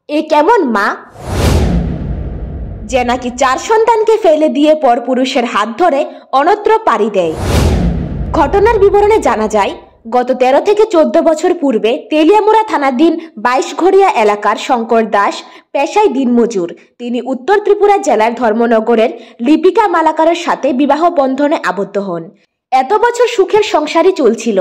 এ কেমন মা যে নাকি 4 সন্তানকে ফেলে দিয়ে পরপুরুষের হাত ধরে অন্যত্র পাড়ি দেয়। ঘটনার বিবরণে জানা যায়, গত 13 থেকে 14 বছর পূর্বে তেলিয়ামুড়া থানাধীন 22ঘড়িয়া এলাকার শঙ্কর দাস পেশায় দিনমজুর। তিনি উত্তর ত্রিপুরা জেলার ধর্মনগরের লিপিকা মালাকারের সাথে বিবাহ বন্ধনে আবদ্ধ হন। এত বছর সুখের সংসারই চলছিল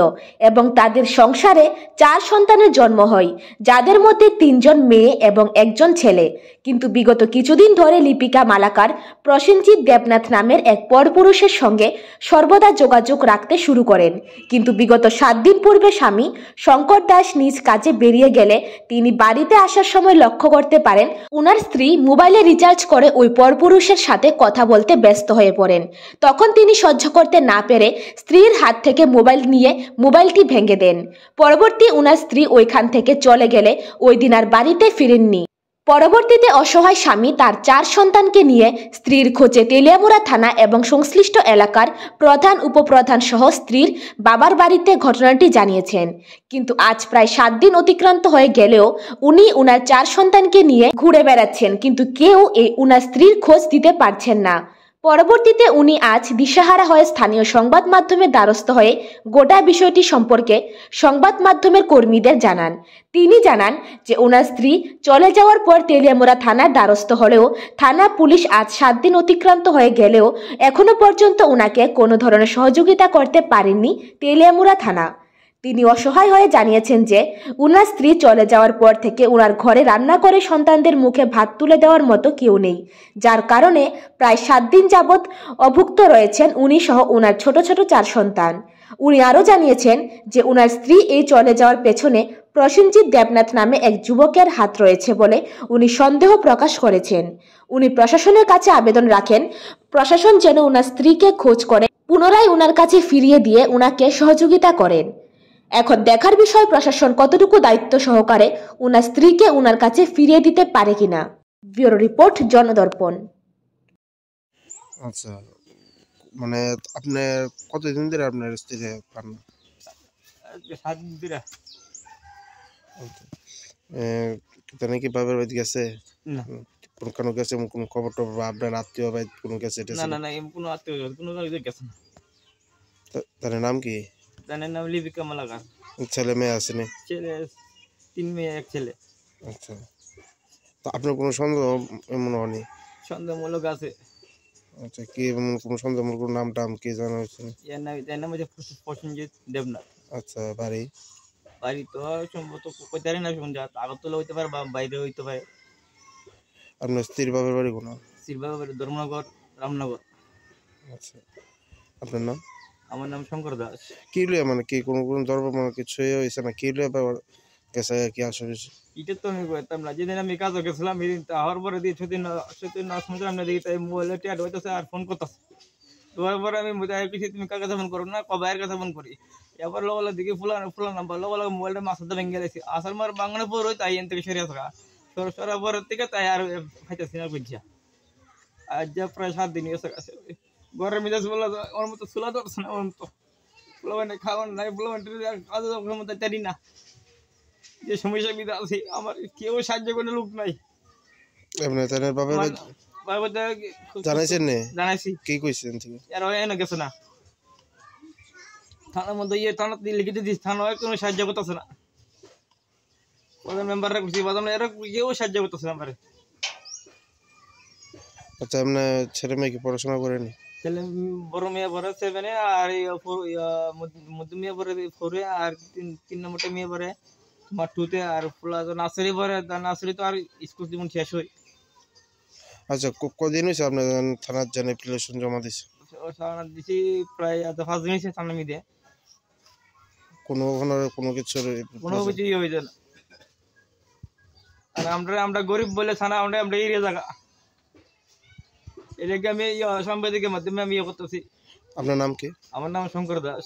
এবং তাদের সংসারে 4 সন্তানের জন্ম হয়, যাদের মধ্যে 3 জন মেয়ে এবং 1 জন ছেলে। কিন্তু বিগত কিছুদিন ধরে লিপিকা মালাকার প্রসেনজিৎ দেবনাথ নামের এক পরপুরুষের সঙ্গে সর্বদা যোগাযোগ রাখতে শুরু করেন। কিন্তু বিগত 7 দিন পূর্বে স্বামী শঙ্কর দাস নিজ কাজে বেরিয়ে গেলে তিনি বাড়িতে আসার সময় লক্ষ্য করতে পারেন উনার স্ত্রী মোবাইলে রিচার্জ করে ওই পরপুরুষের সাথে কথা বলতে ব্যস্ত হয়ে পড়েন। তখন তিনি সহ্য করতে না পেরে স্ত্রীর হাত থেকে মোবাইল নিয়ে মোবাইলটি ভেঙে দেন। পরবর্তী উনার স্ত্রী ওইখান থেকে চলে গেলে ওই দিন আর বাড়িতে ফিরেননি। পরবর্তীতে অসহায় স্বামী তার 4 সন্তানকে নিয়ে স্ত্রীর খোঁজে তেলিয়ামুড়া থানা এবং সংশ্লিষ্ট এলাকার প্রধান উপপ্রধান সহ স্ত্রীর বাবার বাড়িতে ঘটনাটি জানিয়েছেন। কিন্তু আজ প্রায় 7 দিন অতিক্রান্ত হয়ে গেলেও উনি উনার 4 সন্তানকে নিয়ে ঘুরে বেড়াচ্ছেন, কিন্তু কেউ এই উনার স্ত্রীর খোঁজ দিতে পারছেন না। পরবর্তীতে উনি আজ দিশাহারা হয়ে স্থানীয় সংবাদ মাধ্যমের দ্বারস্থ হয়ে গোটা বিষয়টি সম্পর্কে সংবাদ মাধ্যমের কর্মীদের জানান। তিনি জানান যে ওনার স্ত্রী চলে যাওয়ার পর তেলিয়ামুড়া থানার দ্বারস্থ হলেও থানা পুলিশ আজ 7 দিন অতিক্রান্ত হয়ে গেলেও এখনো পর্যন্ত ওনাকে কোনো ধরনের সহযোগিতা করতে পারেননি তেলিয়ামুড়া থানা। তিনি অসহায় হয়ে জানিয়েছেন যে উনার স্ত্রী চলে যাওয়ার পর থেকে উনার ঘরে রান্না করে সন্তানদের মুখে ভাত তুলে দেওয়ার মতো কেউ নেই, যার কারণে প্রায় 7 দিন যাবৎ অভুক্ত রয়েছেন উনি সহ উনার ছোট ছোট 4 সন্তান। উনি আরও জানিয়েছেন যে উনার স্ত্রী এই চলে যাওয়ার পেছনে প্রসেনজিৎ দেবনাথ নামে এক যুবকের হাত রয়েছে বলে উনি সন্দেহ প্রকাশ করেছেন। উনি প্রশাসনের কাছে আবেদন রাখেন প্রশাসন যেন উনার স্ত্রীকে খোঁজ করে পুনরায় উনার কাছে ফিরিয়ে দিয়ে উনাকে সহযোগিতা করেন। এখন দেখার বিষয় প্রশাসন কতটুকু দায়িত্ব সহকারে উনার স্ত্রীকে উনার কাছে ফিরিয়ে দিতে পারে কিনা। Bureau report, Janadarpan. আচ্ছা, মানে আপনি কতদিন ধরে আপনার স্ত্রী পান না? 7 দিন ধরে। তাহলে কি বাবার বাড়ি গেছে? না, কোনো গেছে, কোনো খবর টবর বা আপনার আত্মীয় বাড়ি কোনো গেছে? না না না, কোনো আত্মীয় কোনো গেছে না। তার নাম কি? তার নাম লিপিকা মালাকার। ছেলে মেয়ে আসেনি? ছেলে 3 মেয়ে 1 ছেলে। আচ্ছা, তো আপনার কোনো সন্দেহ মনে হয়নি? সন্দেহমূলক আছে। আচ্ছা, কি কোনো সন্দেহমূলক নাম টাম কি জানা হয়েছে? এর নাম হচ্ছে প্রসেনজিৎ দেবনাথ। আচ্ছা, বাড়ি তো সম্ভবত কোথায় না, শুনছে আগরতলা হইতে পারে বা বাইরে হইতে পারে। আপনার স্ত্রীর বাবার বাড়ি কোনো? স্ত্রীর বাবার বাড়ি ধর্মনগর, রামনগর। আচ্ছা, আপনার নাম? আমার নাম শঙ্কর দাস। কি লিয়ে, মানে কি কোনো ধর্ম মানে কিছু হয়েছে না? কি লিয়ে গেছে কি আসলে? এটা তো আমি কইতাম না। যেদিন আমি কাজে গেছিলাম এদিন তাহার পরে দিয়ে সেদিন না শুনছিলাম না, দেখি তাই মোবাইলে টিয়ার হইতেছে আর ফোন করতেছে। তোমার পরে আমি বুঝাই কিছু তুমি কার কাছে ফোন করো না, কবাইয়ের কাছে ফোন করি। এবার লোক দেখি ফুলা নাম্বার লোক মোবাইলটা মাথাতে ভেঙে গেছি। আসার মার বাংলা পর হইতে আইন থেকে সরিয়ে থাকা সরা পরের থেকে তাই আর খাইতেছি না বুঝছা। আজ যা প্রায় 7 দিন গেছে কাছে ঘরের মেজাজ বলা ওর মতো চুলা ধরছে না, ওর মতো পোলাবানে খাওয়ার নাই, পোলাবান কাজে মতো জানি না। যে সমস্যা বিধা আছে আমার কেউ সাহায্য করে লোক নাই। জানাইছেন না? জানাইছি। কি কইছেন? এরা এনে গেছে না থানার মধ্যে, থানা লিখে দিস, থানা কোনো সাহায্য করতেছে না। প্রধান মেম্বাররা করছি বাদাম, এরা কেউ সাহায্য করতেছে না আমারে। আচ্ছা, আপনার ছেলে মেয়ে কি পড়াশোনা করেনি? ছেলে বড় মেয়ে পড়ে 7-এ আর মধ্যম মেয়ে পড়ে 4-এ আর 3 নম্বরটা মেয়ে পড়ে তোমার 2-তে আর ফুলা নার্সারি পড়ে। নার্সারি তো আর স্কুল জীবন শেষ হয়। আচ্ছা, কদিন হয়েছে আপনার থানার জানে অ্যাপ্লিকেশন জমা দিয়েছে? থানা দিছি প্রায় 5 দিন হয়েছে থানা মিদে। কোনো কিছুই হয়েছে না। আর আমরা গরিব বলে থানা আমরা এরিয়া জায়গা এটাকে আমি সাংবাদিকের মাধ্যমে আমি করতেছি। আপনার নাম কি? আমার নাম শঙ্কর দাস।